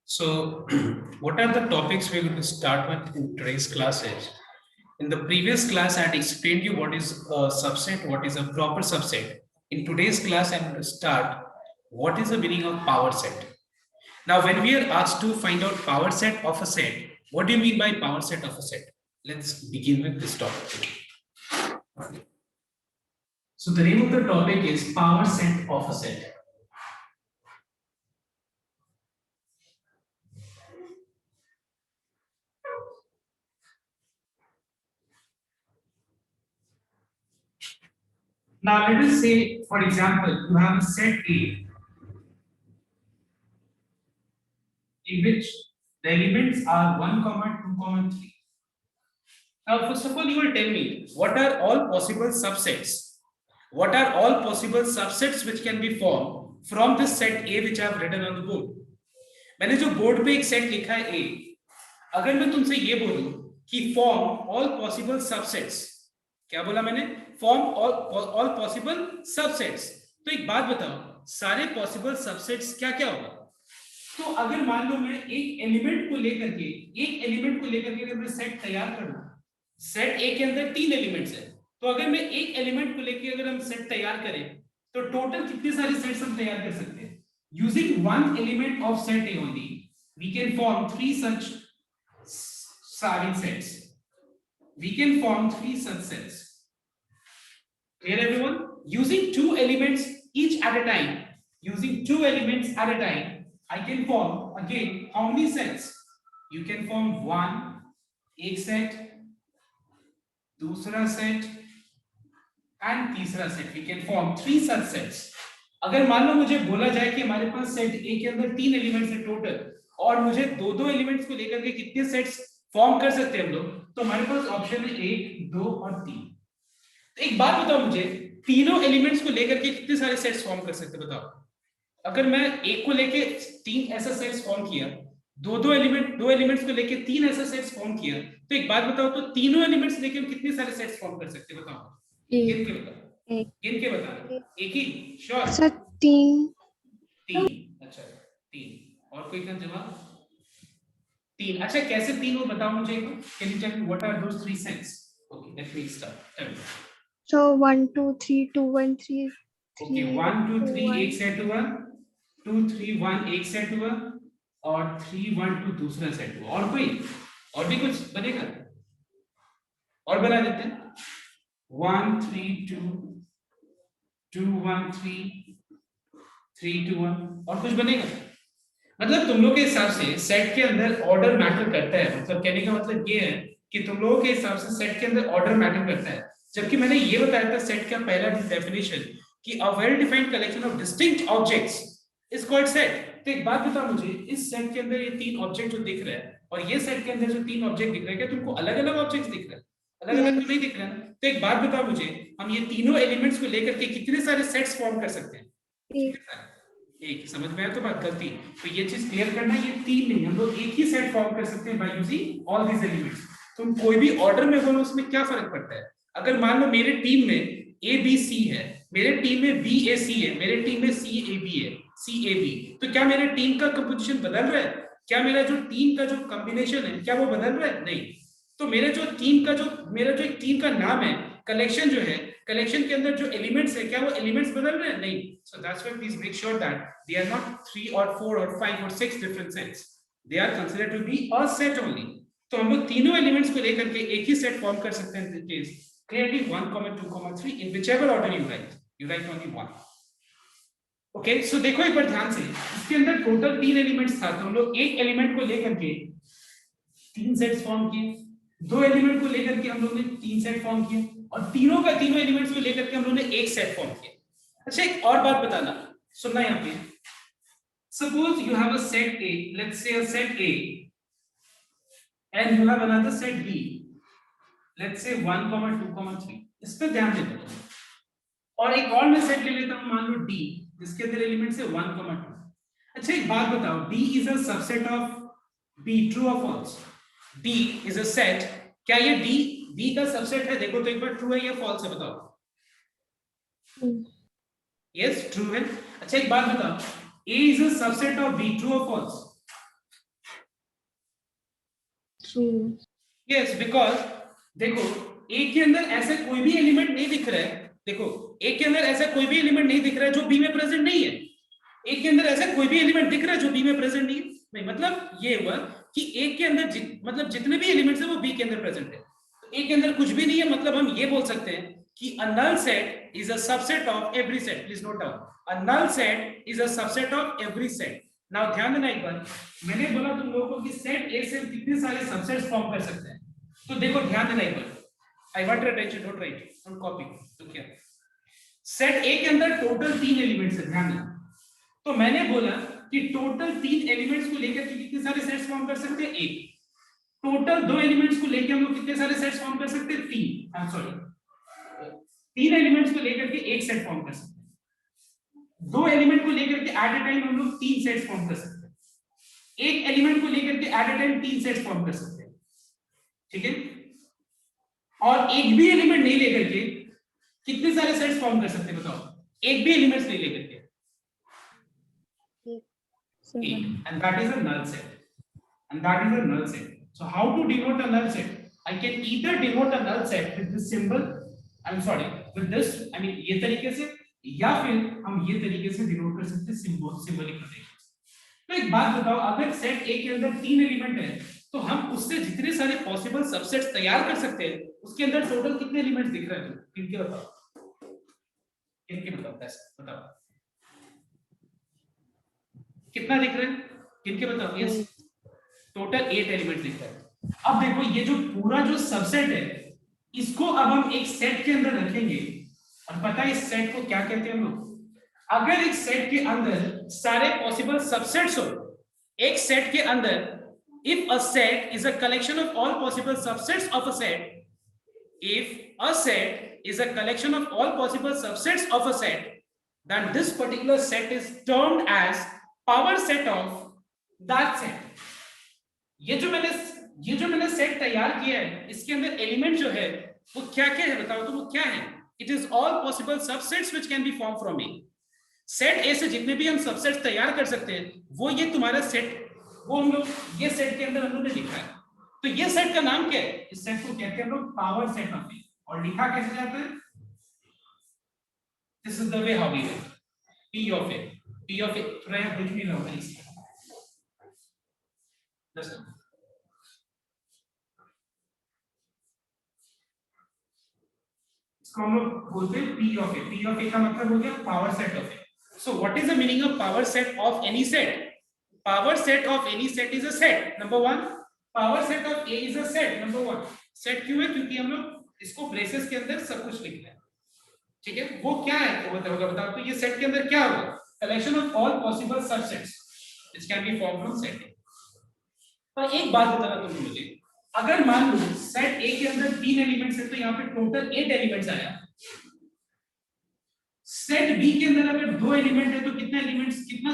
So, what are the topics we're going to start with in today's classes? In the previous class, I had explained you what is a subset, what is a proper subset. In today's class, I'm going to start what is the meaning of power set. Now, when we are asked to find out power set of a set, what do you mean by power set of a set? Let's begin with this topic. So, the name of the topic is power set of a set. Now, let us say, for example, you have a set A in which the elements are 1, 2, 3. Now, first of all, you will tell me what are all possible subsets? What are all possible subsets which can be formed from this set A which I have written on the board? मैंने जो board पे एक set लिखा है A, अगर मैं तुमसे ये बोलूं कि फॉर्म ऑल पॉसिबल सबसेट्स, क्या बोला मैंने? फॉर्म ऑल पॉसिबल सबसेट्स, तो एक बात बताओ, सारे पॉसिबल सबसेट्स क्या क्या होगा? तो अगर मान लो मैं एक एलिमेंट को लेकर के अगर मैं सेट तैयार करूं, सेट ए के अंदर 3 एलिमेंट्स है, तो अगर मैं एक एलिमेंट को लेकर अगर हम सेट तैयार करें तो टोटल कितने सारे सेट्स हम तैयार कर सकते हैं? Using one element of set A only we can form 3 such starting sets. We can form 3 such sets. Clear everyone? Using 2 elements each at a time, I can form again how many sets? You can form one, एक set, दूसरा set and तीसरा set. We can form 3 such sets. अगर मान लो मुझे बोला जाए कि हमारे पास सेट ए के अंदर 3 एलिमेंट्स है टोटल, और मुझे दो एलिमेंट्स को लेकर के कितने सेट्स फॉर्म कर सकते हैं हम लोग, तो हमारे पास ऑप्शन है 1, 2 और 3. तो एक बात बताओ मुझे, तीनों एलिमेंट्स को लेकर के कितने सारे सेट्स फॉर्म कर सकते हैं बताओ? अगर मैं एक को लेके 3 ऐसा सेट्स फॉर्म किया, दो एलिमेंट्स को लेके 3 ऐसा सेट्स फॉर्म किया, तो एक बात बताओ, तो तीनों एलिमेंट्स लेके हम कितने सारे सेट्स फॉर्म कर सकते हैं बताओ? गिन के बताओ. एक ही? Sure sir? 3. अच्छा 3. और कोई का जवाब? 3. अच्छा, कैसे 3 वो बताओ मुझे एक. Can you tell me what are those 3 sets? Okay, let me start. So 1 2 3 2 1 3. Okay, 1 2 3 एक सेट हुआ, 2 3 1 एक सेट हुआ, और 3 1 2 दूसरा सेट हुआ. और कोई और भी कुछ बनेगा? और बना देते हैं. 1 3 2 2 1 3 3 2 1. और कुछ बनेगा? मतलब तुम लोग के हिसाब से सेट के अंदर ऑर्डर मैटर करता है. मतलब कहने का मतलब ये है कि तुम लोगों के हिसाब से सेट के अंदर ऑर्डर मैटर करता है, जबकि मैंने ये बताया था सेट का पहला डेफिनेशन कि a well defined collection of distinct objects is called set. तो एक बात बताओ मुझे, इस सेट के अंदर ये 3 ऑब्जेक्ट जो दिख रहे हैं और ये सेट के अंदर जो 3 ऑब्जेक्ट दिख रहे हैं, क्या तुमको अलग-अलग ऑब्जेक्ट्स दिख रहे हैं? अलग-अलग तो नहीं दिख रहे हैं. तो एक बात बताओ मुझे, हम ये तीनों एलिमेंट्स को लेकर के कितने सारे सेट्स फॉर्म कर सकते हैं? एक. समझ में आया? तो बात गलती, तो ये चीज क्लियर करना, ये 3 नहीं, हम लोग एक ही सेट फॉर्म कर सकते हैं by using all these elements. तुम कोई भी ऑर्डर में बोलो, उसमें क्या फर्क पड़ता है? अगर मान लो मेरे टीम में ए बी सी है, मेरे टीम में बी ए सी है, मेरे टीम में सी ए बी है, सी ए बी, तो क्या मेरे टीम का कंपोजिशन बदल रहा है? क्या मेरा जो टीम का जो कॉम्बिनेशन है क्या वो बदल रहा है? नहीं. तो मेरा जो एक टीम का नाम है, कलेक्शन जो है, कलेक्शन के अंदर जो एलिमेंट्स है, क्या वो एलिमेंट्स बदल रहे हैं? नहीं. So that's why please make sure that they are not 3 और 4 और 5 और 6 different sets. They are considered to be a set only. तो हम लोग तीनों एलिमेंट्स को लेकर के एक ही सेट फॉर्म कर सकते हैं. This is clearly 1, 2, 3 in whichever order you write only 1. Okay, सो देखो एक बार ध्यान से, इसके अंदर टोटल 3 एलिमेंट्स था, तो हम लोग एक एलिमेंट को लेकर के 3 सेट्स फॉर्म किए, 2 एलिमेंट को लेकर के हम लोग ने 3 सेट फॉर्म किए, और तीनों एलिमेंट्स को लेकर के हम लोग ने एक सेट फॉर्म किया. अच्छा, एक और बात बताना, सुनना यहाँ पे. Suppose you have a set A, let's say a set A, and you have another set B, let's say 1, 2, 3. इस पे ध्यान देना. और एक और मैं सेट ले लेता हूं, मान लो D, जिसके अंदर एलिमेंट्स है 1, 2. अच्छा, एक बात बताओ, D is a subset of B, true और false? D is a set, क्या ये D B का सबसेट है? देखो तो एक बार, ट्रू है या फॉल्स है बताओ? यस, ट्रू है. अच्छा, एक बात बताओ, A is a subset of B, true or false? True. Yes, because देखो A के अंदर ऐसा कोई भी एलिमेंट नहीं दिख रहा है, देखो A के अंदर ऐसा कोई भी एलिमेंट नहीं दिख रहा है जो B में प्रेजेंट नहीं है। A के अंदर ऐसा कोई भी एलिमेंट दिख रहा है जो B में प्रेजेंट नहीं है। नहीं, मतलब ये हुआ कि A के अंदर मतलब जितने भी एलिमेंट्स है वो B के अंदर प्रेजेंट है। तो A के अंदर कुछ भी नहीं है, मतलब हम ये बोल सकते हैं कि a null set is a subset of every set. Please note down. A null set is a subset of every set. Now ध्यान देना एक बार, मैंने बोला तुम लोगों को कि सेट A से कितने सारे सबसेट्स फॉर्म कर सकते हैं। तो देखो ध्यान देना एक बार, I want your attention, don't write, don't copy. तो क्या सेट A के अंदर टोटल 3 एलिमेंट्स है, ध्यान देना। तो मैंने बोला कि टोटल 3 एलिमेंट्स को लेकर के कितने सारे सेट्स फॉर्म कर सकते हैं? 1। टोटल 2 एलिमेंट्स को लेकर हम लोग कितने सारे सेट्स फॉर्म कर सकते हैं? 3। आई एम सॉरी, 3 एलिमेंट्स को लेकर के एक सेट फॉर्म कर सकते हैं। 2 एलिमेंट को लेकर के एट ए टाइम हम लोग 3 सेट्स फॉर्म कर सकते हैं। एक एलिमेंट को लेकर के at a time 3 sets form कर सकते हैं, ठीक है। और एक भी एलिमेंट नहीं लेकर के कितने सारे सेट्स फॉर्म कर सकते हैं बताओ? एक भी एलिमेंट्स नहीं लेकर के, and that is a null set, and that is a null set. So how to denote a null set? I can either denote a null set with this symbol, I'm sorry, with this, I mean ये तरीके से, या फिर हम ये तरीके से denote कर सकते हैं सिंबॉलिक नोटेशन। तो एक बात बताओ, अगर सेट A के अंदर 3 एलिमेंट है तो हम उससे जितने सारे पॉसिबल सबसेट्स तैयार कर सकते हैं, उसके अंदर टोटल कितने एलिमेंट्स दिख रहे हैं? किनके बताओ, किनके बताओ, बताओ कितना दिख रहा है, किनके बताओ? यस, टोटल 8 एलिमेंट्स दिख रहे हैं। अब देखो ये जो पूरा जो सबसेट है, इसको अब हम एक सेट के अंदर रखेंगे, और पता है इस सेट को क्या कहते हैं हम लोग? अगर एक सेट के अंदर सारे पॉसिबल सबसेट्स हो, एक सेट के अंदर, if a set is a collection of all possible subsets of a set, if a set is a collection of all possible subsets of a set, then this particular set is termed as power set of that set. ये जो मैंने set तैयार किया है, इसके अंदर element जो है वो क्या क्या है बताओ? तो वो क्या है? It is all possible subsets which can be formed from A. Set A से जितने भी हम सबसेट्स तैयार कर सकते हैं, वो ये तुम्हारा सेट, वो हम लोग ये सेट के अंदर हम लोग ने लिखा है। तो ये सेट का नाम क्या है? इस सेट को कहते हैं हम लोग पावर सेट ऑफ A। और लिखा कैसे जाता है? This is the way how we write P of A। P of A थोड़ा यहाँ कुछ नहीं होगा इसका, इसको हम लोग बोलते हैं P of A। P of A का मतलब हो गया power set of A। So what is the meaning of power set of any set? Power set of any set is a set, number 1. Power set of A is a set, number 1. Set क्यों है? क्योंकि हम लोग इसको braces के अंदर सब कुछ लिख रहे हैं, ठीक है। वो क्या है तो बताओ, तो ये सेट के अंदर क्या होगा? Collection of all possible subsets which can be formed from set A। पर एक बात बताना तुम मुझे, अगर मान लो सेट A के अंदर 3 एलिमेंट्स है, तो यहाँ पे टोटल 8 एलिमेंट्स आया। सेट B के अंदर अगर 2 एलिमेंट है तो कितने एलिमेंट्स, कितना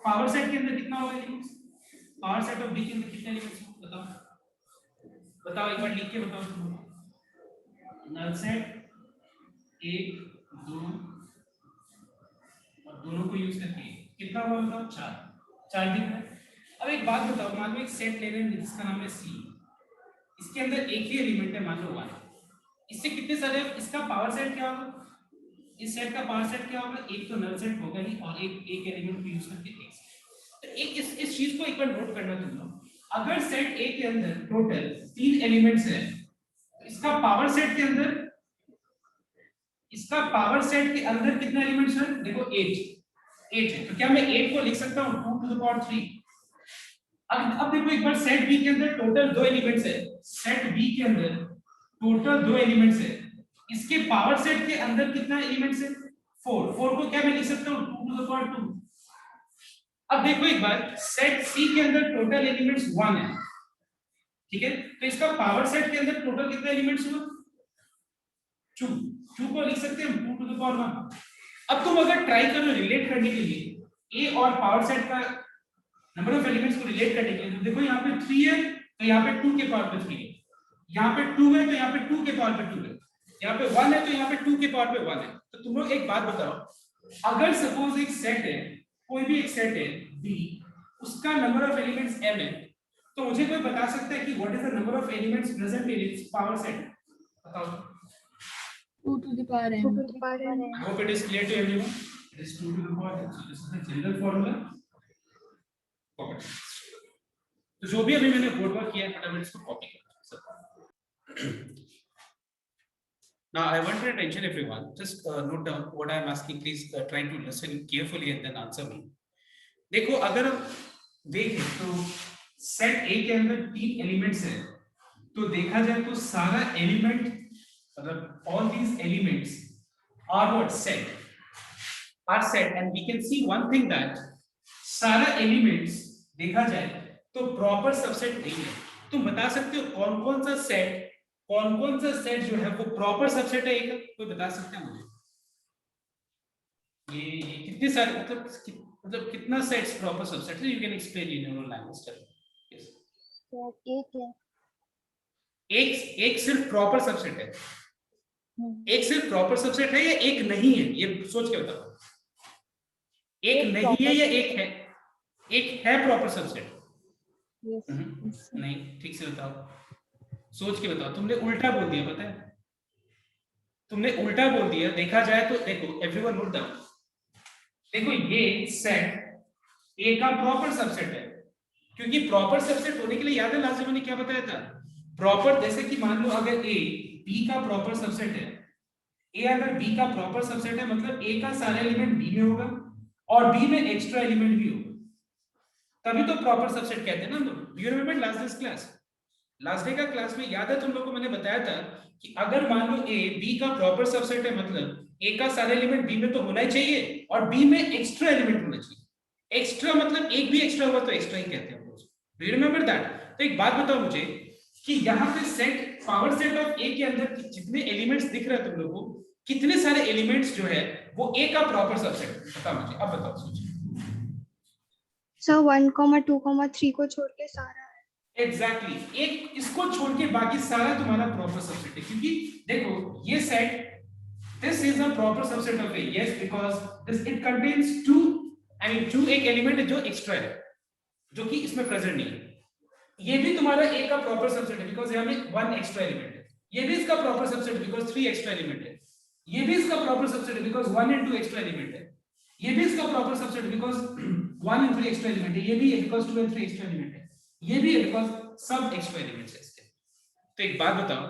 पावर सेट के अंदर कितना होगा elements? Power set of B के अंदर कितने एलिमेंट्स होंगे बताओ एक बार लिख के बताओ तुम। नल सेट 1 2 और दोनों को यूज करके कितना होगा बताओ? 4 दिख रहा है। अब एक बात बताओ, मान लो एक सेट ले रहे हैं जिसका नाम है C, इसके अंदर एक ही एलिमेंट है, मान लो 1। इससे कितने सारे, इसका पावर सेट क्या होगा? इस सेट का पावर सेट क्या होगा? एक तो नल सेट होगा ही, और एक एलिमेंट को यूज करके एक सेट। तो एक इस चीज को एक बार नोट करना तुम लोग, अगर सेट A के अंदर टोटल 3 एलिमेंट्स है, तो इसका पावर सेट के अंदर कितने एलिमेंट्स हैं? देखो 8 है, तो क्या मैं 8 को लिख सकता हूँ 2 to the power 3? अब देखो एक बार सेट B के अंदर टोटल 2 एलिमेंट्स है, सेट B के अंदर टोटल 2 एलिमेंट्स है, इसके पावर सेट के अंदर कितना एलिमेंट्स है? 4 को क्या मैं लिख सकता हूँ 2 to the power 2? अब देखो एक बार सेट C के अंदर टोटल एलिमेंट्स 1 है, ठीक है, तो इसका पावर सेट के अंदर टोटल कितने एलिमेंट्स हुआ? 2 को लिख सकते हैं 2 to the power 1। अब तुम अगर ट्राई करो रिलेट करने के लिए A और पावर सेट का नंबर ऑफ एलिमेंट्स को रिलेट करने के लिए, तो देखो यहाँ पे 3 है तो यहाँ पे 2 के पावर पे 3 है, यहाँ पे 2 है तो यहाँ पे 2 के पावर पे 2 है, यहाँ पे 1 है तो यहाँ पे 2 के पावर पे 1 है। तो तुम लोग एक बात बताओ, अगर सपोज एक सेट है कोई भी एक सेट है B, उसका नंबर ऑफ एलिमेंट्स m है, तो मुझे कोई बता सकता है कि what is the number of elements present in its power set? बताओ। 2 to the power n. 2 to the power n. I hope it is clear to everyone. It is 2 to the power n. So this is the general formula. Okay. तो जो भी अभी मैंने board work किया है फटाफट इसको कॉपी करो। Now I want your attention everyone. Just note down what I am asking. Please try to listen carefully and then answer me. देखो अगर हम देखें तो सेट A के अंदर 3 एलिमेंट्स हैं, तो देखा जाए तो सारा एलिमेंट मतलब all these elements are what set are set and we can see one thing that सारा एलिमेंट्स देखा जाए तो प्रॉपर सबसेट नहीं है। तुम बता सकते हो कौन कौन सा सेट जो है वो प्रॉपर सबसेट है? एक कोई बता सकता है मुझे? ये कितने सारे मतलब कितना सेट्स प्रॉपर सबसेट है? You can explain in your language. Yes, एक है, एक सिर्फ प्रॉपर सबसेट है? एक सिर्फ प्रॉपर सबसेट है या एक नहीं है? ये सोच के बताओ। एक नहीं है या एक है? एक है प्रॉपर सबसेट? नहीं, ठीक से बताओ, सोच के बताओ। तुमने उल्टा बोल दिया, पता है तुमने उल्टा बोल दिया। देखा जाए तो देखो एवरीवन नोट डाउन, देखो ये सेट ए का प्रॉपर सबसेट है, क्योंकि प्रॉपर सबसेट होने के लिए याद है लास्ट मैंने क्या बताया था? प्रॉपर, जैसे कि मान लो अगर ए बी का प्रॉपर सबसेट है, ए अगर बी का प्रॉपर सबसेट है मतलब ए का सारा एलिमेंट बी में होगा और बी में एक्स्ट्रा एलिमेंट भी होगा, तभी तो प्रॉपर सबसेट कहते हैं ना हम लोग। Do you remember last day का क्लास में याद है तुम लोगों को मैंने बताया था कि अगर मान लो ए बी का प्रॉपर सबसेट है मतलब ए का सारे एलिमेंट बी में तो होना ही चाहिए और बी में एक्स्ट्रा एलिमेंट होना चाहिए। एक्स्ट्रा मतलब एक भी एक्स्ट्रा हुआ तो एक्स्ट्रा ही कहते हैं हम लोग। Do you remember that? तो एक बात बताओ मुझे कि यहाँ पे सेट पावर सेट ऑफ ए के अंदर जितने एलिमेंट्स दिख रहे हैं तुम लोगों को, कितने सारे एलिमेंट्स जो है वो ए का प्रॉपर सबसेट है? बताओ मुझे, अब बताओ सोचिए। सर 1, 2, 3 को छोड़ के सारा है। एग्जैक्टली, एक इसको छोड़ के बाकी सारा तुम्हारा प्रॉपर सबसेट है, क्योंकि देखो ये set this is a proper subset of A. Yes, because this it contains two एक एलिमेंट है जो एक्स्ट्रा है, जो कि इसमें प्रेजेंट नहीं है। ये भी तुम्हारा ए का प्रॉपर सबसेट है बिकॉज़ यहाँ में 1 एक्स्ट्रा एलिमेंट है। ये भी इसका प्रॉपर सबसेट है बिकॉज़ 3 एक्स्ट्रा एलिमेंट है। ये भी इसका प्रॉपर सबसेट है बिकॉज़ 1 and 2 एक्स्ट्रा एलिमेंट है। ये भी इसका प्रॉपर सबसेट है बिकॉज़ 1 and 3 एक्स्ट्रा एलिमेंट है। ये भी है बिकॉज़ 2 and 3 एक्स्ट्रा एलिमेंट है। ये भी है बिकॉज़ सब एक्स्ट्रा एलिमेंट्स है इसके। तो एक बात बताओ,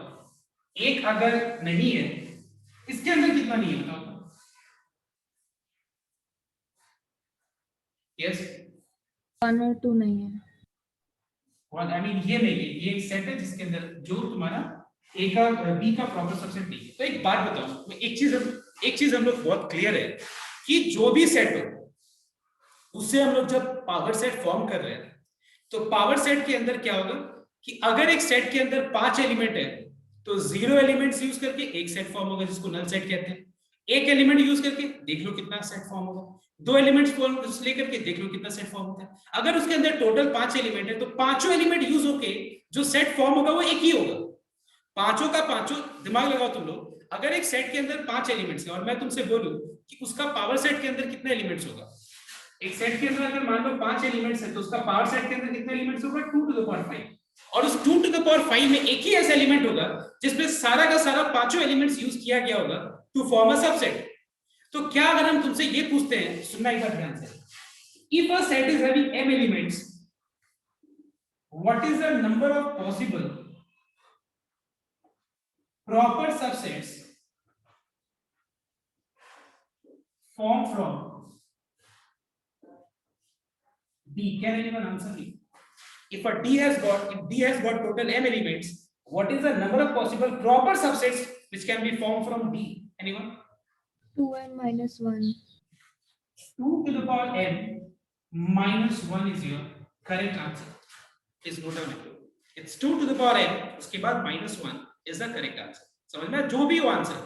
एक अगर नहीं है, इसके अंदर कितना नहीं है बताओ? यस, 1 और 2 नहीं है। आई मीन ये नहीं है, ये एक सेट है जिसके अंदर जो तुम्हारा ए का बी का प्रॉपर सबसेट नहीं है। तो एक बात बताओ, एक चीज हम लोग बहुत क्लियर है कि जो भी सेट हो उससे हम लोग जब पावर सेट फॉर्म कर रहे हैं तो पावर सेट के अंदर क्या होगा कि अगर एक सेट के अंदर 5 एलिमेंट है तो 0 एलिमेंट्स यूज करके एक सेट फॉर्म होगा जिसको नल सेट कहते हैं। एक एलिमेंट यूज करके देख लो कितना सेट फॉर्म होगा। 2 एलिमेंट्स लेकर के देख लो कितना सेट फॉर्म होता है। अगर उसके अंदर टोटल 5 एलिमेंट है तो पांचों एलिमेंट यूज होके जो सेट फॉर्म होगा वो एक ही होगा। पांचों का पांचों, दिमाग लगाओ तुम लोग, अगर एक सेट के अंदर 5 एलिमेंट्स है और मैं तुमसे बोलूं कि उसका पावर सेट के अंदर कितने एलिमेंट्स होगा? एक सेट के अंदर अगर मान लो 5 एलिमेंट्स है तो उसका पावर सेट के अंदर कितने एलिमेंट्स होगा? 2 to the power 5। और उस 2 to the power 5 में एक ही ऐसा एलिमेंट होगा जिसमें सारा का सारा पांचों एलिमेंट्स यूज किया गया होगा टू फॉर्म अ सबसेट। तो क्या अगर हम तुमसे ये पूछते हैं, सुनना एक बार ध्यान से, if a set is having m elements, what is the number of possible proper subsets formed from D? Can anyone answer me? If D has got total m elements, what is the number of possible proper subsets which can be formed from D? Anyone? 2n minus 1. 2 to the power n minus 1 is your correct answer. Is note down it. It's 2 to the power n, उसके बाद minus 1 is the correct answer. समझ में? जो भी हो answer,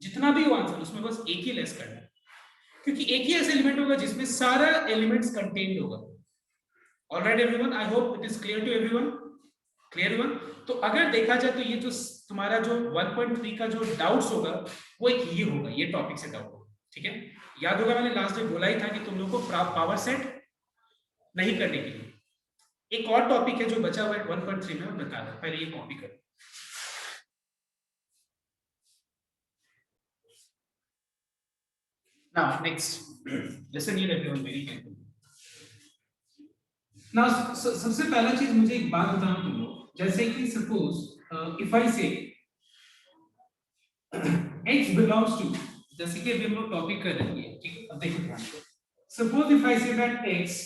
जितना भी हो आंसर, उसमें बस एक ही लेस करना है, क्योंकि एक ही ऐसा एलिमेंट होगा जिसमें सारा एलिमेंट्स कंटेन्ड होगा। Alright everyone, I hope it is clear to everyone. Clear हुआ? तो अगर देखा जाए तो ये जो तुम्हारा जो 1.3 का जो डाउट्स होगा वो एक ये होगा, ये टॉपिक से डाउट होगा। ठीक है, याद होगा मैंने लास्ट डे बोला ही था कि तुम लोग को पावर सेट नहीं करने के लिए एक और टॉपिक है जो बचा हुआ है 1.3 में, मैं बता रहा हूं, पहले ये कॉपी कर। Now next, listen here everyone very carefully. Now सबसे पहला चीज मुझे एक बात बताना तुम लोग, जैसे कि सपोज इफ आई से x belongs to, जैसे कि अभी हम लोग टॉपिक कर रहे हैं, ठीक है, अब देखो ध्यान से, suppose if I say that x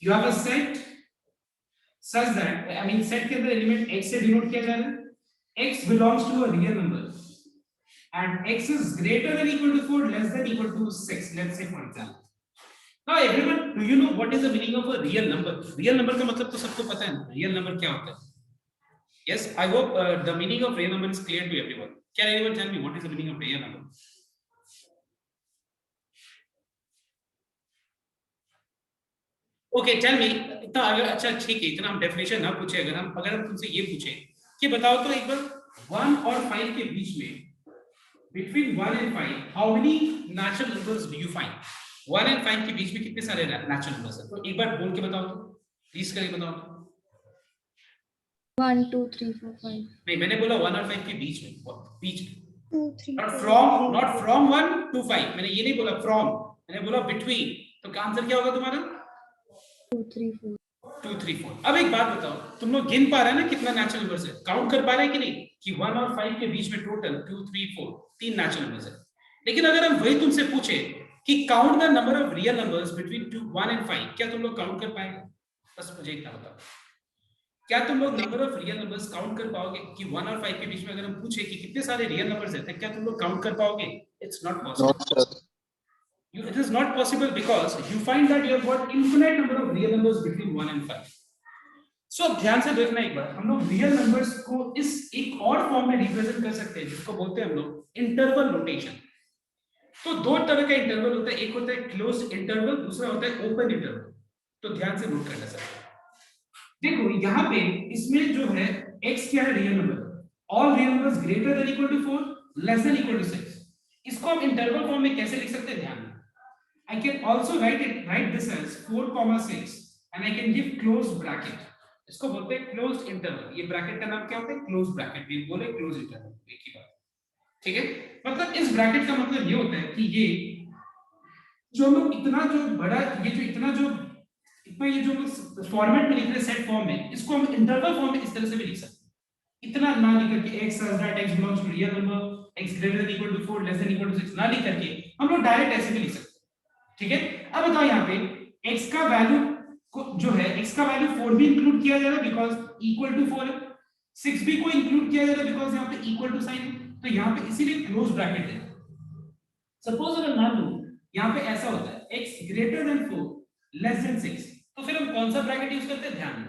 you have a set such that, I mean set के अंदर एलिमेंट x से डिनोट किया जा रहा है, x belongs to a real number and x is greater than equal to 4, less than equal to 6, let's say for example. Now everyone, do you know what is the meaning of a real number? Real number का मतलब तो सबको पता है ना, real number क्या होता है? Yes, I hope the meaning of real number is clear to everyone. Can anyone tell me what is the meaning of real number? Okay, tell me. इतना अगर अच्छा ठीक है, इतना हम डेफिनेशन ना पूछे, अगर हम तुमसे ये पूछे कि बताओ तो एक बार 1 और 5 के बीच में, between 1 and 5, how many natural numbers do you find? 1 and 5 के बीच में कितने सारे नेचुरल नंबर्स हैं? तो एक बार बोल के बताओ तो, प्लीज करके बताओ तो। 1 2 3 4 5। नहीं, मैंने बोला 1 और 5 के बीच में, बीच में, 2 3 not from 1 to 5, मैंने ये नहीं बोला from, मैंने बोला between, तो क्या आंसर क्या होगा तुम्हारा? 2 3 4। 2 3 4। अब एक बात बताओ, तुम लोग गिन पा रहे हैं ना कितना नेचुरल नंबर्स है, काउंट कर पा रहे हैं कि नहीं, कि 1 और 5 के बीच में टोटल 2 3 4 तीन नेचुरल नंबर्स है। लेकिन अगर हम वही तुमसे पूछे कि count the number of real numbers between 1 and 5, क्या तुम लोग काउंट कर पाएंगे? बस मुझे इतना बताओ, क्या तुम लोग number of real numbers count कर पाओगे? कि 1 और 5 के बीच में अगर हम पूछे कि कितने सारे रियल नंबर्स हैं, क्या तुम लोग काउंट कर पाओगे? It's not possible. It is not possible because you find that you have got infinite number of real numbers between 1 and 5. So अब ध्यान से देखना एक बार, हम लोग रियल नंबर्स को इस एक और फॉर्म में रिप्रेजेंट कर सकते हैं जिसको बोलते हैं हम लोग इंटरवल नोटेशन। तो दो तरह का इंटरवल होता है, एक होता है क्लोज्ड इंटरवल, दूसरा होता है ओपन इंटरवल। तो ध्यान से नोट करना सर, देखो यहाँ पे इसमें जो है x क्या है? Real number. All real numbers greater than equal to 4, less than equal to 6। इसको हम इंटरवल फॉर्म में कैसे लिख सकते हैं? ध्यान, I can also write this as 4,6 and I can give closed bracket. इसको बोलते हैं closed interval। ये ब्रैकेट का नाम क्या होता है? closed bracket। ये बोले closed interval, एक ही बात, ठीक है। मतलब इस ब्रैकेट का मतलब ये होता है कि ये जो लोग इतना जो बड़ा, ये जो इतना ये जो फॉर्मेट में लिख रहे सेट फॉर्म में, इसको हम इंटरवल फॉर्म में इस तरह से भी लिख सकते हैं। इतना ना लिख करके x such that x belongs to real number, x greater than equal to 4, less than equal to 6 ना लिख करके हम लोग डायरेक्ट ऐसे भी लिख सकते हैं, ठीक है। अब बताओ यहाँ पे x का वैल्यू को जो है, x का वैल्यू 4 भी इंक्लूड किया जा रहा है बिकॉज़ इक्वल टू 4 है, 6 भी को इंक्लूड किया जा रहा है बिकॉज़ यहाँ पे इक्वल टू साइन है, तो यहाँ पे इसीलिए क्लोज ब्रैकेट है। सपोज अगर मान लो यहाँ पे ऐसा होता है x greater than 4 less then 6, तो फिर हम कौन सा ब्रैकेट यूज करते हैं? ध्यान,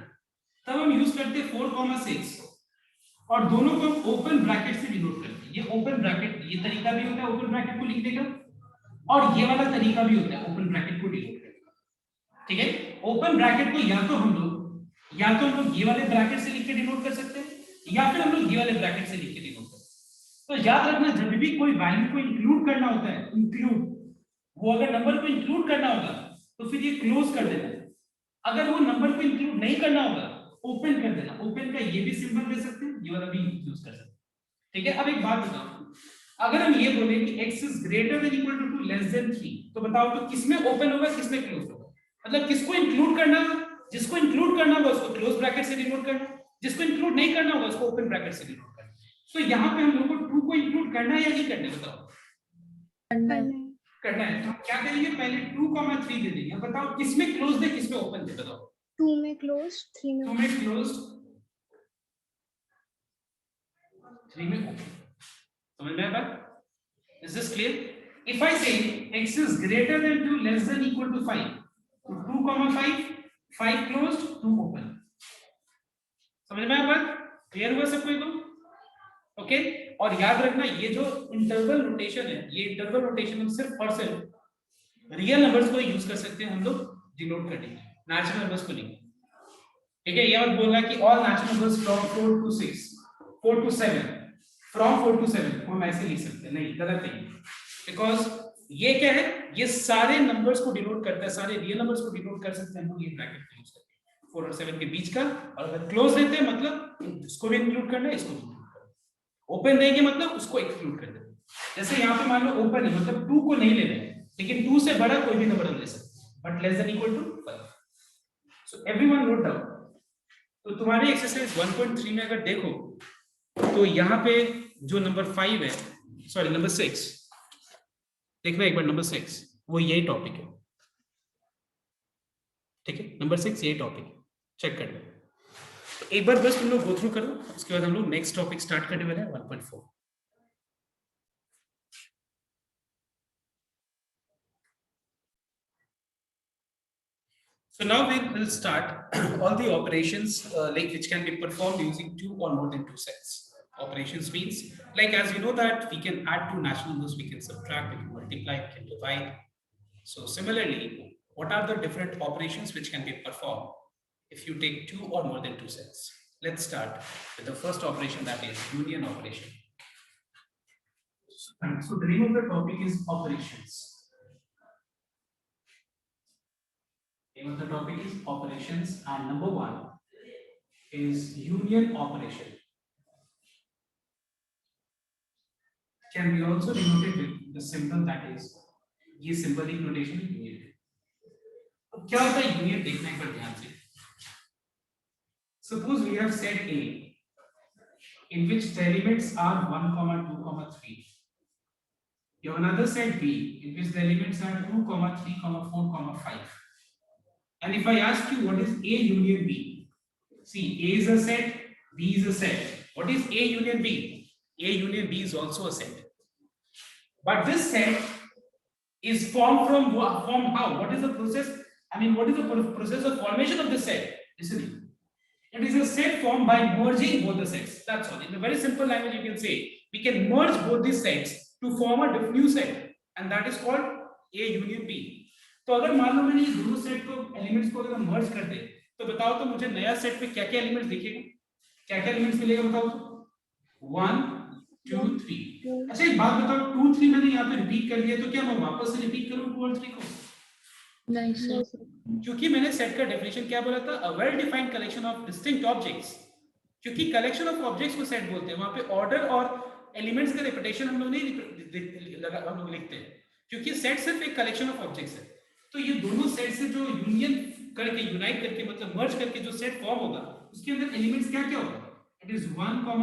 तब हम यूज करते हैं 4,6 और दोनों को हम ओपन ब्रैकेट से डिनोट करते हैं। ये ओपन ब्रैकेट, ये तरीका भी होता है ओपन ब्रैकेट को लिखने का, और ये वाला तरीका भी होता है ओपन ब्रैकेट को डिनोट करने का, ठीक है। ओपन ब्रैकेट को या तो हम लोग ये वाले ब्रैकेट से लिख के डिनोट कर सकते हैं, या फिर हम लोग ये वाले ब्रैकेट से लिख के डिनोट कर सकते हैं। तो याद रखना, जब भी कोई वैल्यू को इंक्लूड करना होता है, इंक्लूड, वो अगर नंबर को इंक्लूड करना होगा तो फिर ये क्लोज कर देना, अगर वो नंबर को इंक्लूड नहीं करना होगा ओपन कर देना। ओपन का ये भी सिंबल दे सकते हैं, ये वाला भी यूज कर सकते हैं, ठीक है। अब एक बात बताओ, अगर हम ये बोले कि x is greater than equal to 2 less than 3, तो बताओ तो किसमें ओपन होगा, किसमें क्लोज होगा? मतलब किसको इंक्लूड करना, जिसको इंक्लूड करना होगा उसको क्लोज ब्रैकेट से डिनोट करना, जिसको इंक्लूड नहीं करना होगा उसको ओपन ब्रैकेट से डिनोट करना। तो यहाँ पे हम लोग को 2 को इंक्लूड करना है या नहीं करना है? बताओ, करना है। तो क्या करेंगे? पहले 2,3 दे देंगे। बताओ किसमें क्लोज है, किसमें ओपन है? बताओ। 2 में क्लोज, 3 में 2 में क्लोज, 3 में ओपन। समझ में आया? Is this clear? If I say x is greater than 2 less than equal to 5, तो 2,5, 5 closed, 2 open। समझ में आया बात? क्लियर हुआ सबको एकदम? ओके। और याद रखना, ये जो इंटरवल नोटेशन है, ये इंटरवल नोटेशन हम सिर्फ और सिर्फ रियल नंबर्स को यूज कर सकते हैं हम लोग डिनोट करने के लिए, नेचुरल नंबर्स को नहीं, ठीक है। ये मत बोलना कि all natural numbers from 4 to 6, 4 to 7, from 4 to 7 हम ऐसे लिख सकते हैं, नहीं, गलत है। बिकॉज ये क्या है, ये सारे नंबर्स को डिनोट करता है, सारे रियल नंबर्स को डिनोट कर सकते हैं हम लोग ये ब्रैकेट का यूज करके 4 और 7 के बीच का। और अगर क्लोज लेते हैं मतलब इसको भी इंक्लूड करना है, इसको भी इंक्लूड करना है। ओपन देंगे मतलब उसको एक्सक्लूड कर देंगे। जैसे यहाँ पे मान लो ओपन है मतलब 2 को नहीं ले रहे हैं, लेकिन 2 से बड़ा कोई भी नंबर हम ले सकते हैं, but less than equal to 5। So everyone note down. तो तुम्हारे एक्सरसाइज 1.3 में अगर देखो तो यहाँ पे जो नंबर 5 है, सॉरी नंबर 6, देखना एक बार नंबर 6, वो यही टॉपिक है, ठीक है, नंबर 6 यही टॉपिक है, चेक कर लो। तो एक बार बस तुम लोग गो थ्रू करो, उसके बाद हम लोग नेक्स्ट टॉपिक स्टार्ट करने वाले हैं 1.4। So now we will start all the operations like which can be performed using 2 or more than 2 sets. Operations means like as you know that we can add 2 natural numbers, we can subtract, we can multiply, we can divide. So similarly, what are the different operations which can be performed if you take 2 or more than 2 sets? Let's start with the first operation, that is union operation. So the name of the topic is operations. Name of the topic is operations, and number 1 is union operation. Can be also denoted with the symbol that is, ये symbolic notation है union। अब क्या होता है union देखने पर ध्यान से। Suppose we have set A in which the elements are 1, 2, 3. You have another set B in which the elements are 2, 3, 4, 5. And if I ask you what is A union B, see A is a set, B is a set. What is A union B? A union B is also a set. But this set is formed from how? What is the process? I mean, what is the process of formation of the set? Listen, it is a set formed by merging both the sets. That's all. In a very simple language, you can say we can merge both these sets to form a new set, and that is called A union B. तो अगर मान लो मैंने ये दोनों set को elements को अगर मर्ज कर दे तो बताओ तो मुझे नया सेट पे क्या क्या एलिमेंट्स दिखेगा, क्या क्या एलिमेंट्स मिलेगा बताओ तो 1 2 3। अच्छा एक बात बताओ 2 3 मैंने यहाँ पे रिपीट कर दिया तो क्या मैं वापस से रिपीट करूँ 2 और 3 को? नहीं सर, क्योंकि मैंने सेट का डेफिनेशन क्या बोला था, a well defined collection of distinct objects. क्योंकि कलेक्शन ऑफ ऑब्जेक्ट्स को सेट बोलते हैं, वहां पे ऑर्डर और एलिमेंट्स का रिपीटेशन हम लोग नहीं हम लोग लिखते हैं, क्योंकि सेट सिर्फ एक कलेक्शन ऑफ ऑब्जेक्ट्स है। तो ये दोनों सेट से जो यूनियन करके यूनाइट करके मतलब मर्ज करके जो सेट फॉर्म होगा उसके अंदर एलिमेंट्स क्या क्या होगा, इट इज 1, 2,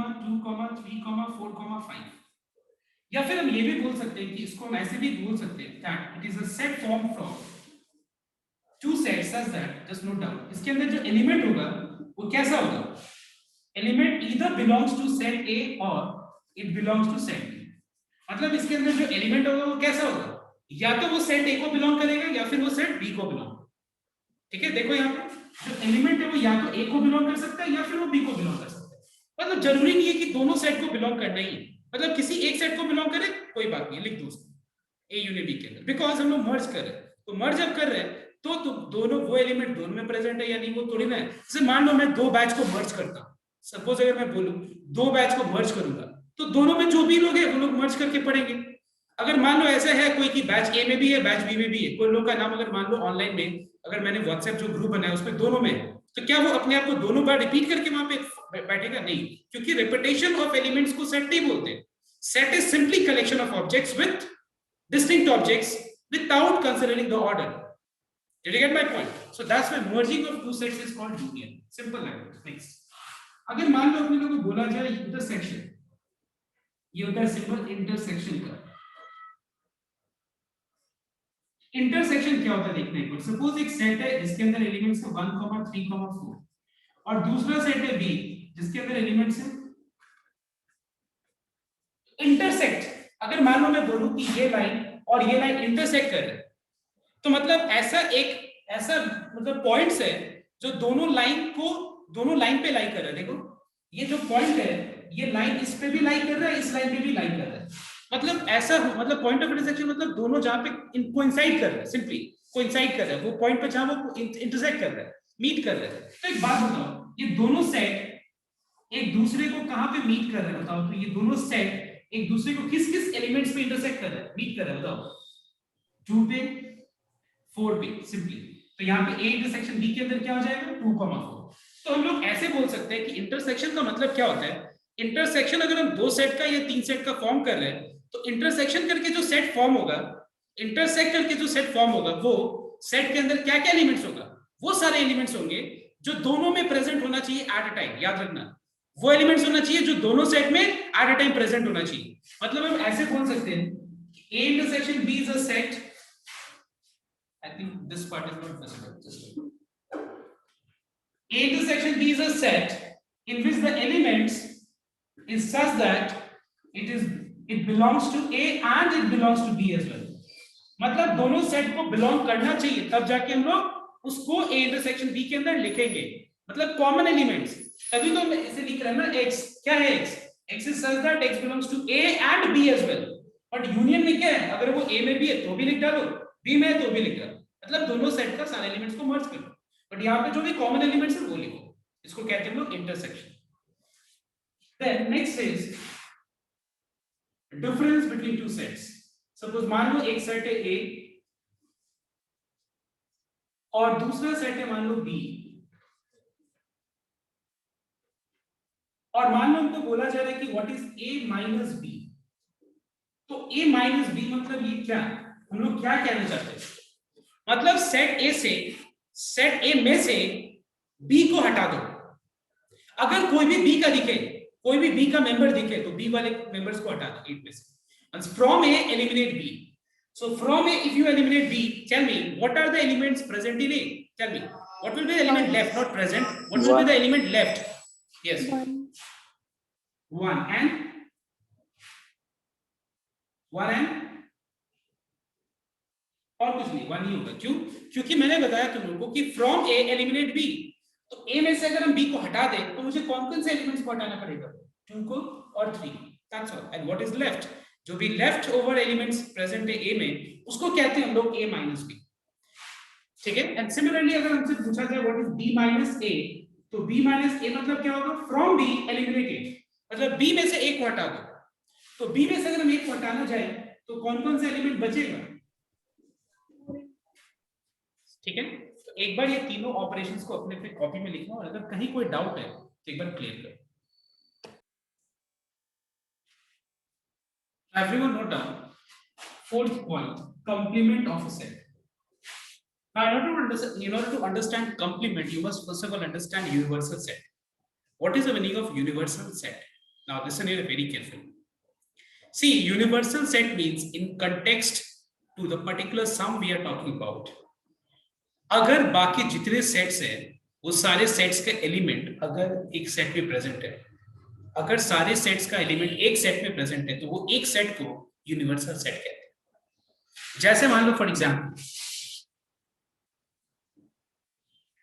3, 4, 5। या फिर हम ये भी बोल सकते हैं कि इसको हम ऐसे भी बोल सकते हैं that it is a set form from 2 sets such that, just note down, इसके अंदर जो एलिमेंट होगा वो कैसा होगा, element either belongs to set A और it belongs to set B. मतलब इसके अंदर जो एलिमेंट होगा वो कैसा होगा, या तो वो सेट ए को बिलोंग करेगा या फिर वो सेट बी को बिलोंग। ठीक है, देखो यहाँ पे जो एलिमेंट है वो या तो ए को बिलोंग कर सकता है या फिर वो बी को बिलोंग कर सकता है। मतलब जरूरी नहीं है कि दोनों सेट को बिलोंग करना ही है, मतलब किसी एक सेट को बिलोंग करे कोई बात नहीं, लिख दो उसको ए यूनियन बी के अंदर, बिकॉज हम लोग मर्ज कर रहे हैं। तो मर्ज जब कर रहे हैं तो दोनों वो एलिमेंट दोनों में प्रेजेंट है या नहीं वो थोड़ी ना है। जैसे मान लो मैं 2 बैच को मर्ज करता हूँ, सपोज अगर मैं बोलूं 2 बैच को मर्ज करूंगा तो दोनों में जो भी लोग हैं वो लोग मर्ज करके पढ़ेंगे। अगर मान लो ऐसा है कोई कि बैच ए में भी है बैच बी में भी है, कोई लोग का नाम अगर मान लो ऑनलाइन में अगर मैंने व्हाट्सएप जो ग्रुप बनाया उसमें दोनों में है, तो क्या वो अपने आप को दोनों बार रिपीट करके वहां पे बैठेगा? नहीं, क्योंकि रिपीटेशन ऑफ एलिमेंट्स को सेट नहीं बोलते। Set is simply collection of objects with distinct objects without considering the order. Did you get my point? So that's why merging of 2 sets is called union. Simple language. Next, अगर मान लो अपने लोगों को बोला जाए intersection, ये होता है सिंबल इंटरसेक्शन का। इंटरसेक्शन क्या होता है देखने को, सपोज एक सेट है जिसके अंदर एलिमेंट्स है 1, 3, 4 और दूसरा सेट है बी जिसके अंदर एलिमेंट्स है इंटरसेक्ट। अगर मान लो मैं बोलूं कि ये लाइन और ये लाइन इंटरसेक्ट कर रहे हैं तो मतलब ऐसा मतलब पॉइंट्स है जो दोनों लाइन पे लाई कर रहा है। देखो ये जो पॉइंट है ये लाइन इस पे भी लाई कर रहा है, इस लाइन पे भी लाई कर रहा है। मतलब ऐसा मतलब पॉइंट ऑफ इंटरसेक्शन मतलब दोनों जहां पे कोइंसाइड कर रहा है, सिंपली कोइंसाइड कर रहा है, वो पॉइंट पे जहां वो इंटरसेक्ट कर रहा है, मीट कर रहा है। तो एक बात बताओ, ये दोनों सेट एक दूसरे को कहां पे मीट कर रहे हैं बताओ? तो ये दोनों सेट एक दूसरे को किस किस एलिमेंट्स पे इंटरसेक्ट कर रहा है, मीट कर रहा है, बताओ? 2 पे, 4 पे, सिंपली। तो यहाँ पे A इंटरसेक्शन B के अंदर क्या हो जाएगा, 2,4। तो हम लोग ऐसे बोल सकते हैं कि इंटरसेक्शन का मतलब क्या होता है? इंटरसेक्शन अगर हम 2 सेट का या 3 सेट का फॉर्म कर रहे हैं, तो इंटरसेक्शन करके जो सेट फॉर्म होगा, इंटरसेक्ट करके जो सेट फॉर्म होगा, वो सेट के अंदर क्या क्या एलिमेंट्स होगा? वो सारे एलिमेंट्स होंगे जो दोनों में प्रेजेंट होना चाहिए एट अ टाइम। याद रखना, वो एलिमेंट्स होना चाहिए जो दोनों सेट में एट अ टाइम प्रेजेंट होना चाहिए। मतलब हम ऐसे बोल सकते हैं A intersection B is a set. I think this part is not visible. Just A intersection B is a set in which the elements is such that it belongs to A and it belongs to B as well. मतलब दोनों set को belong करना चाहिए, तब जाके हम लोग उसको A इंटरसेक्शन B के अंदर लिखेंगे। मतलब कॉमन एलिमेंट्स, तभी तो हम इसे लिख रहे हैं ना। X क्या है? X is such that X belongs to A and B as well. But union में क्या है? अगर वो A में भी है तो भी लिख डालो, B में है तो भी लिख डालो। मतलब दोनों सेट का सारे एलिमेंट्स को मर्ज करो, बट यहाँ पे जो भी कॉमन एलिमेंट्स है वो लिखो। इसको कहते हैं हम लोग intersection. Then next is difference between two sets. Suppose मान लो एक सेट है A और दूसरा सेट है मान लो B, और मान लो हमको बोला जा रहा है कि what is A minus B। तो A माइनस B मतलब ये क्या, हम लोग क्या कहना चाहते हैं? मतलब सेट A में से B को हटा दो। अगर कोई भी B का दिखे, कोई भी B का मेंबर दिखे, तो B वाले मेंबर्स को हटा दो 8 में से। And from A eliminate B. So from A, if you eliminate B, tell me what are the elements present in A? Tell me what will be the element left, not present. What will be the element left? Yes. 1 and 1 and और कुछ नहीं, 1 ही होगा। क्यों? क्योंकि मैंने बताया तुम लोगों को कि from A eliminate B। तो A में से अगर हम B को हटा दें तो मुझे कौन से एलिमेंट्स को हटाना पड़ेगा? 2 को और 3। That's all. And what is left? जो भी लेफ्ट ओवर एलिमेंट्स प्रेजेंट है A में, उसको कहते हैं हम लोग A माइनस B। ठीक है? एंड सिमिलरली अगर हमसे पूछा जाए what is B minus A, तो B माइनस A मतलब क्या होगा? फ्रॉम B एलिमिनेट A, मतलब B में से एक को हटा दो। तो B में से अगर हम एक को हटाना चाहे तो कौन से एलिमेंट बचेगा? ठीक है? तो एक बार ये तीनों ऑपरेशंस को अपने कॉपी में लिखना, और अगर कहीं कोई डाउट है तो एक बार क्लियर करो। Everyone note down. Fourth point, complement of a set. Now, in order to understand complement, you must first of all understand universal set. What is the meaning of universal set? Now, listen here very carefully. See, universal set means in context to the particular sum we are talking about. अगर बाकी जितने sets हैं, वो सारे sets के element अगर एक set में प्रेजेंट है, अगर सारे सेट्स का एलिमेंट एक सेट में प्रेजेंट है, तो वो एक सेट को यूनिवर्सल सेट कहते हैं। जैसे मान लो for example,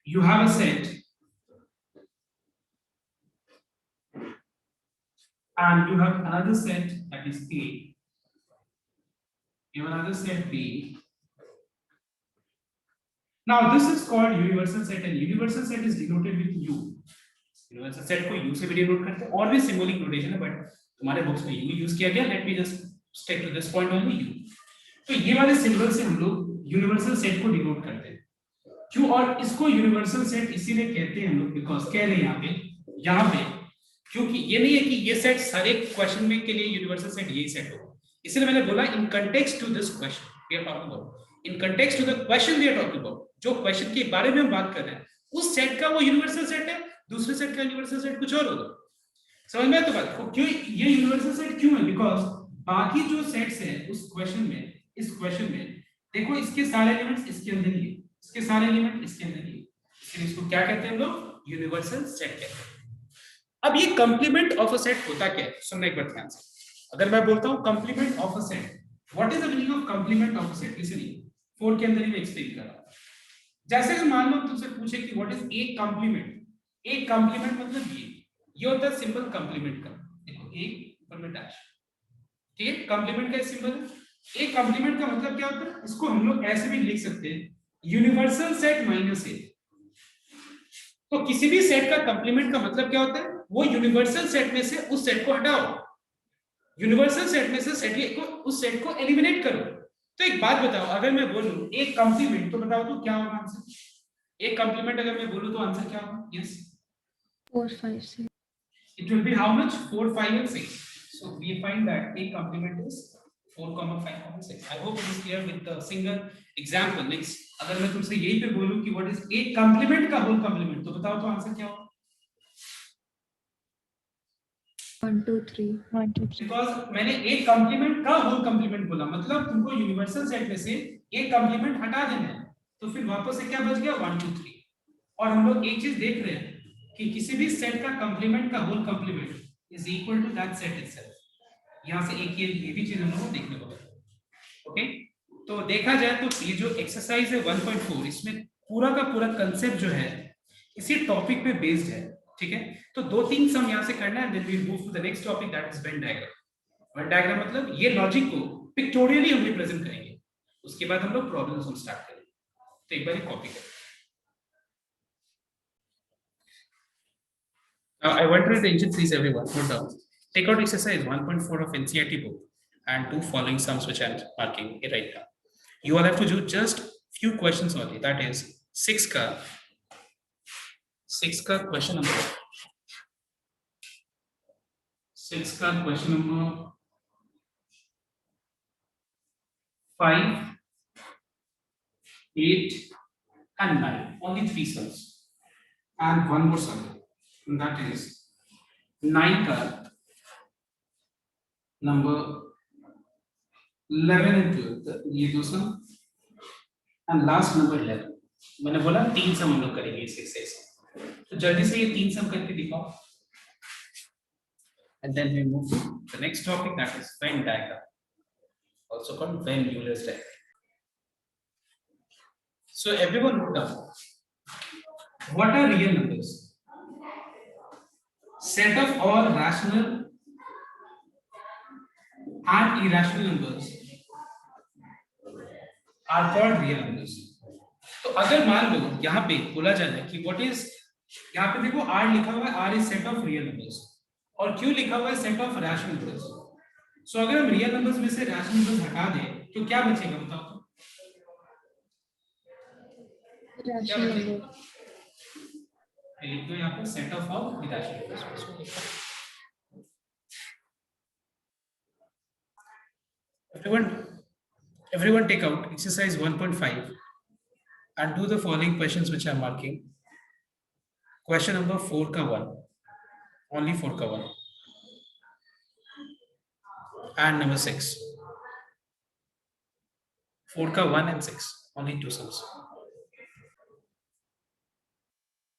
you have a set and you have another set that is A, you have another set B. Now this is called universal set, and universal set is denoted with U. universal set को U से भी denote करते हैं, और भी symbolic notation है, but तुम्हारे books में U यूज किया गया। Let me just stick to this point only, U। तो ये वाले सिंबल से हम लोग यूनिवर्सल सेट को डिनोट करते हैं। क्यों? और इसको यूनिवर्सल सेट इसीलिए कहते हैं हम लोग बिकॉज़ कह रहे हैं यहाँ पे क्योंकि ये नहीं है कि ये सेट सारे क्वेश्चन में के लिए यूनिवर्सल सेट यही सेट होगा। इसलिए मैंने बोला in context to this question we are talking about, in context to the question we are talking about, जो क्वेश्चन के बारे में हम बात कर रहे हैं उस सेट का वो यूनिवर्सल सेट है, दूसरे सेट का यूनिवर्सल सेट कुछ और होगा। समझ में आया तो बात? क्यों ये यूनिवर्सल सेट क्यों है? बिकॉज़ बाकी जो सेट्स हैं उस क्वेश्चन में, इस क्वेश्चन में देखो इसके सारे एलिमेंट्स इसके अंदर ही है, इसके सारे एलिमेंट इसके अंदर ही है, इसलिए इसको क्या कहते हैं हम लोग? यूनिवर्सल सेट कहते हैं। अब ये कंप्लीमेंट ऑफ अ सेट होता क्या है? सुनना एक बार ध्यान से। अगर मैं बोलता हूं complement of a set, what is the meaning of complement of a set? इसलिए 4 के अंदर ही मैं एक्सप्लेन कर रहा हूं। जैसे कि मान लो तुमसे पूछे कि what is a complement. A complement मतलब ये होता है सिंपल कंप्लीमेंट का, देखो ए ऊपर में डैश, ठीक है? कंप्लीमेंट का सिंबल है। ए कंप्लीमेंट का मतलब क्या होता है? इसको हम लोग ऐसे भी लिख सकते हैं, यूनिवर्सल सेट माइनस ए। तो किसी भी सेट का कंप्लीमेंट का मतलब क्या होता है? वो यूनिवर्सल सेट में से उस सेट को हटाओ। यूनिवर्सल सेट में से सेट को उस सेट को एलिमिनेट करो। तो एक बात बताओ, अगर मैं बोलूं एक कंप्लीमेंट, तो बताओ तो क्या होगा आंसर? एक कंप्लीमेंट अगर मैं बोलूं तो आंसर क्या होगा? Yes, 4, 5, 6. it will be how much? 4, 5 and 6. So we find that a complement is 4, 5, 6. I hope it is clear with the single example. Next, अगर मैं तुमसे यही पे बोलूं कि what is a complement का whole complement, तो बताओ तो आंसर क्या होगा? 1, 2, 3. 1, 2, 3. बिकॉज मैंने एक कंप्लीमेंट का होल कंप्लीमेंट बोला, मतलब तुमको यूनिवर्सल सेट में से एक कंप्लीमेंट हटा देना है, तो फिर वापस से क्या बच गया? 1, 2, 3। और हम लोग एक चीज देख रहे हैं कि किसी भी सेट का कंप्लीमेंट का whole complement is equal to that set itself. यहां से एक ये भी चीज हम लोग को देखने को मिला। ओके, तो देखा जाए तो ये जो एक्सरसाइज है 1.4, इसमें पूरा का पूरा कंसेप्ट जो है इसी टॉपिक पे बेस्ड है। ठीक है, तो 2-3 सम यहां से करना है, then we move to the next topic, that is Venn diagram. Venn diagram मतलब ये लॉजिक को पिक्टोरियली हम रिप्रेजेंट करेंगे, उसके बाद हम लोग प्रॉब्लम्स हम स्टार्ट करेंगे। तो एक बार ये कॉपी करें। I want to attention please everyone, note down. Take out exercise 1.4 of NCERT book and do following sums which I am marking it right now. You all have to do just few questions only, that is 6 ka question number 6 का question number 5, 8 and 9, only 3 sums and one more sum, and that is 9 का number 11 and 12, ये दो sum and last number 11। मैंने बोला 3 sum हम लोग करेंगे इस एक्सरसाइज में, तो जल्दी से ये 3 sum करके दिखाओ, and then we move to the next topic, that is Venn diagram, also called Venn Euler's diagram. So everyone note down, what are real numbers? Set of all rational and irrational numbers are called real numbers. तो अगर मान लो यहाँ पे बोला जाए कि what is, यहाँ पे देखो R लिखा हुआ है, R is set of real numbers, और Q लिखा हुआ है सेट ऑफ रैशनल नंबर्स। सो अगर हम रियल नंबर्स में से रैशनल नंबर्स हटा दें तो क्या बचेगा बताओ तो? Rational number. लिख दो यहाँ पे set of all irrational numbers. everyone take out exercise 1.5 and do the following questions which I am marking. Question number 4 का 1, only 4 का 1, and number 6, 4 का 1 and 6, only 2 sums.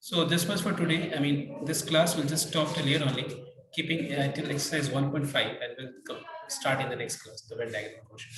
So this was for today. I mean, this class will just stop till here only, keeping till exercise 1.5, and we'll start in the next class, the Venn diagram portion.